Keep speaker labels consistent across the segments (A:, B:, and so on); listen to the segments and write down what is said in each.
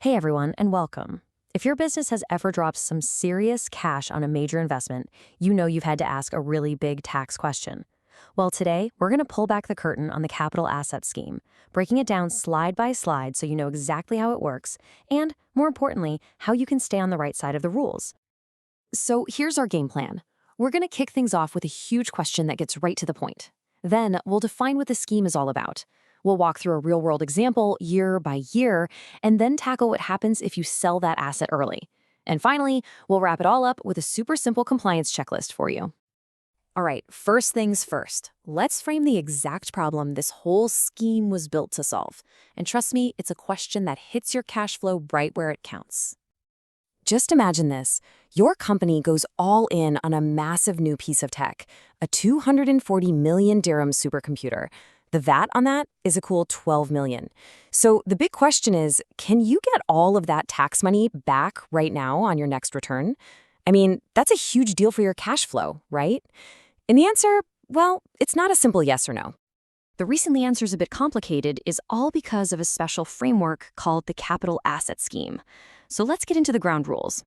A: Hey everyone, and welcome. If your business has ever dropped some serious cash on a major investment, you know you've had to ask a really big tax question. Well, today, we're going to pull back the curtain on the capital asset scheme, breaking it down slide by slide so you know exactly how it works, and, more importantly, how you can stay on the right side of the rules. So here's our game plan. We're going to kick things off with a huge question that gets right to the point. Then, we'll define what the scheme is all about. We'll walk through a real-world example year by year, and then tackle what happens if you sell that asset early. And finally, we'll wrap it all up with a super simple compliance checklist for you. All right, first things first. Let's frame the exact problem this whole scheme was built to solve. And trust me, it's a question that hits your cash flow right where it counts. Just imagine this. Your company goes all in on a massive new piece of tech, a 240 million dirham supercomputer. The VAT on that is a cool 12 million. So the big question is, can you get all of that tax money back right now on your next return? I mean, that's a huge deal for your cash flow, right? And the answer, well, it's not a simple yes or no. The reason the answer is a bit complicated is all because of a special framework called the capital asset scheme. So let's get into the ground rules.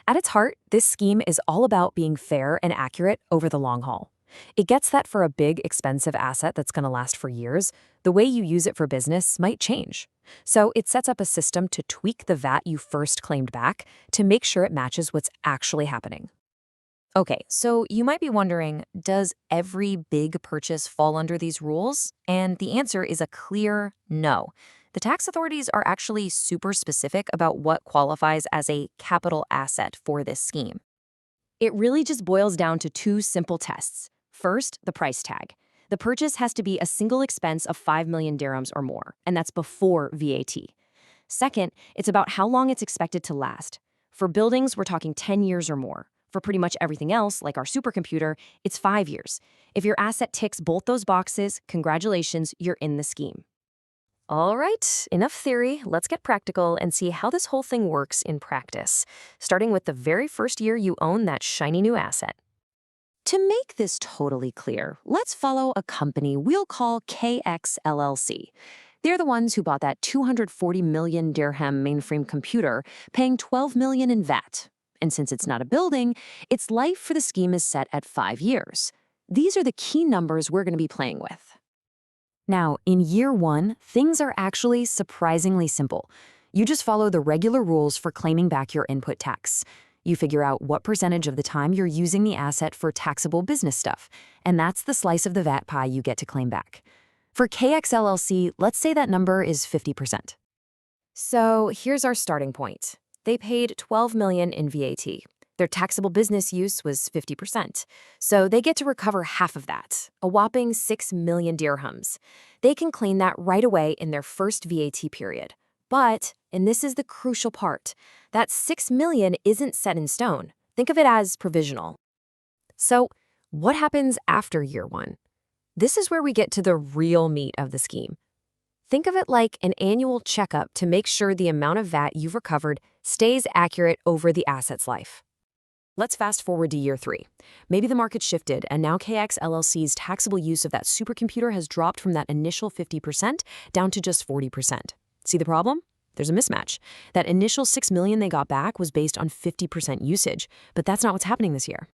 A: At its heart, this scheme is all about being fair and accurate over the long haul. It gets that for a big, expensive asset that's going to last for years, the way you use it for business might change. So it sets up a system to tweak the VAT you first claimed back to make sure it matches what's actually happening. Okay, so you might be wondering, does every big purchase fall under these rules? And the answer is a clear no. The tax authorities are actually super specific about what qualifies as a capital asset for this scheme. It really just boils down to two simple tests. First, the price tag. The purchase has to be a single expense of 5 million dirhams or more, and that's before VAT. Second, it's about how long it's expected to last. For buildings, we're talking 10 years or more. For pretty much everything else, like our supercomputer, it's 5 years. If your asset ticks both those boxes, congratulations, you're in the scheme. All right, enough theory. Let's get practical and see how this whole thing works in practice, starting with the very first year you own that shiny new asset. To make this totally clear, let's follow a company we'll call KX LLC. They're the ones who bought that 240 million dirham mainframe computer, paying 12 million in VAT. And since it's not a building, its life for the scheme is set at 5 years. These are the key numbers we're going to be playing with. Now, in year one, things are actually surprisingly simple. You just follow the regular rules for claiming back your input tax. You figure out what percentage of the time you're using the asset for taxable business stuff, and that's the slice of the VAT pie you get to claim back. For KX LLC, let's say that number is 50%. So here's our starting point. They paid 12 million in VAT. Their taxable business use was 50%, so they get to recover half of that, a whopping 6 million dirhams. They can claim that right away in their first VAT period. But, and this is the crucial part, that 6 million isn't set in stone. Think of it as provisional. So, what happens after year one? This is where we get to the real meat of the scheme. Think of it like an annual checkup to make sure the amount of VAT you've recovered stays accurate over the asset's life. Let's fast forward to year 3. Maybe the market shifted, and now KX LLC's taxable use of that supercomputer has dropped from that initial 50% down to just 40%. See the problem? There's a mismatch. That initial 6 million they got back was based on 50% usage, but that's not what's happening this year.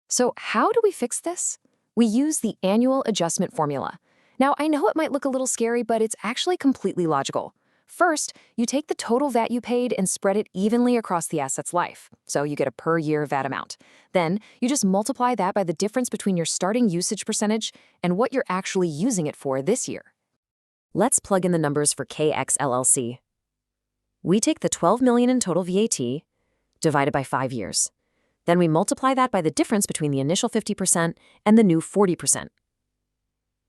A: So how do we fix this? We use the annual adjustment formula. Now, I know it might look a little scary, but it's actually completely logical. First, you take the total VAT you paid and spread it evenly across the asset's life, so you get a per-year VAT amount. Then, you just multiply that by the difference between your starting usage percentage and what you're actually using it for this year. Let's plug in the numbers for KX LLC. We take the 12 million in total VAT, divided by 5 years. Then we multiply that by the difference between the initial 50% and the new 40%.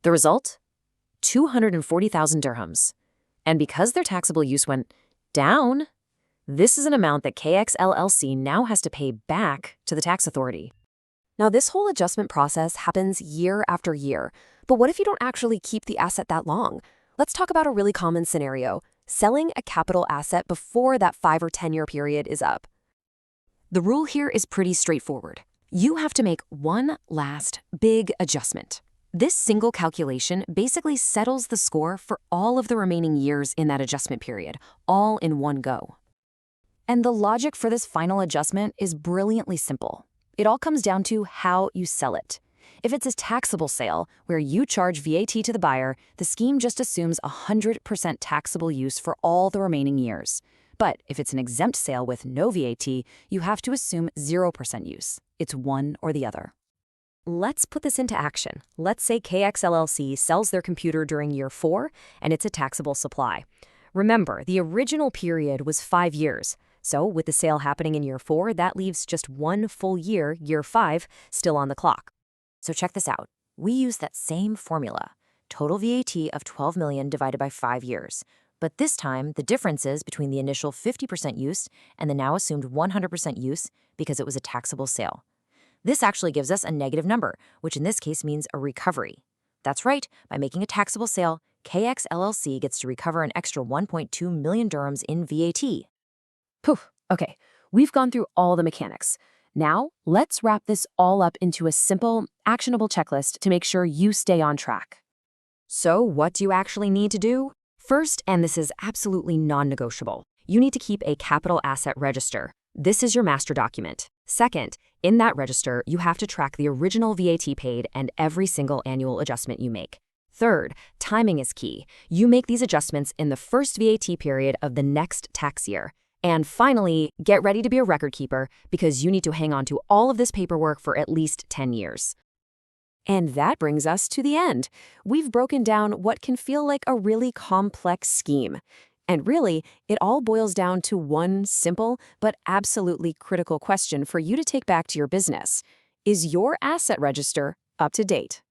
A: The result? 240,000 dirhams. And because their taxable use went down, this is an amount that KX LLC now has to pay back to the tax authority. Now, this whole adjustment process happens year after year. But what if you don't actually keep the asset that long? Let's talk about a really common scenario, selling a capital asset before that 5 or 10-year period is up. The rule here is pretty straightforward. You have to make one last big adjustment. This single calculation basically settles the score for all of the remaining years in that adjustment period, all in one go. And the logic for this final adjustment is brilliantly simple. It all comes down to how you sell it. If it's a taxable sale, where you charge VAT to the buyer, the scheme just assumes 100% taxable use for all the remaining years. But if it's an exempt sale with no VAT, you have to assume 0% use. It's one or the other. Let's put this into action. Let's say KX LLC sells their computer during year 4, and it's a taxable supply. Remember, the original period was 5 years. So with the sale happening in year 4, that leaves just one full year, year 5, still on the clock. So check this out. We use that same formula, total VAT of $12 million divided by 5 years. But this time, the difference is between the initial 50% use and the now assumed 100% use because it was a taxable sale. This actually gives us a negative number, which in this case means a recovery. That's right, by making a taxable sale, KX LLC gets to recover an extra 1.2 million dirhams in VAT. Poof, okay, we've gone through all the mechanics. Now, let's wrap this all up into a simple, actionable checklist to make sure you stay on track. So, what do you actually need to do? First, and this is absolutely non-negotiable, you need to keep a capital asset register. This is your master document. Second, in that register, you have to track the original VAT paid and every single annual adjustment you make. Third, timing is key. You make these adjustments in the first VAT period of the next tax year. And finally, get ready to be a record keeper because you need to hang on to all of this paperwork for at least 10 years. And that brings us to the end. We've broken down what can feel like a really complex scheme. And really, it all boils down to one simple but absolutely critical question for you to take back to your business. Is your asset register up to date?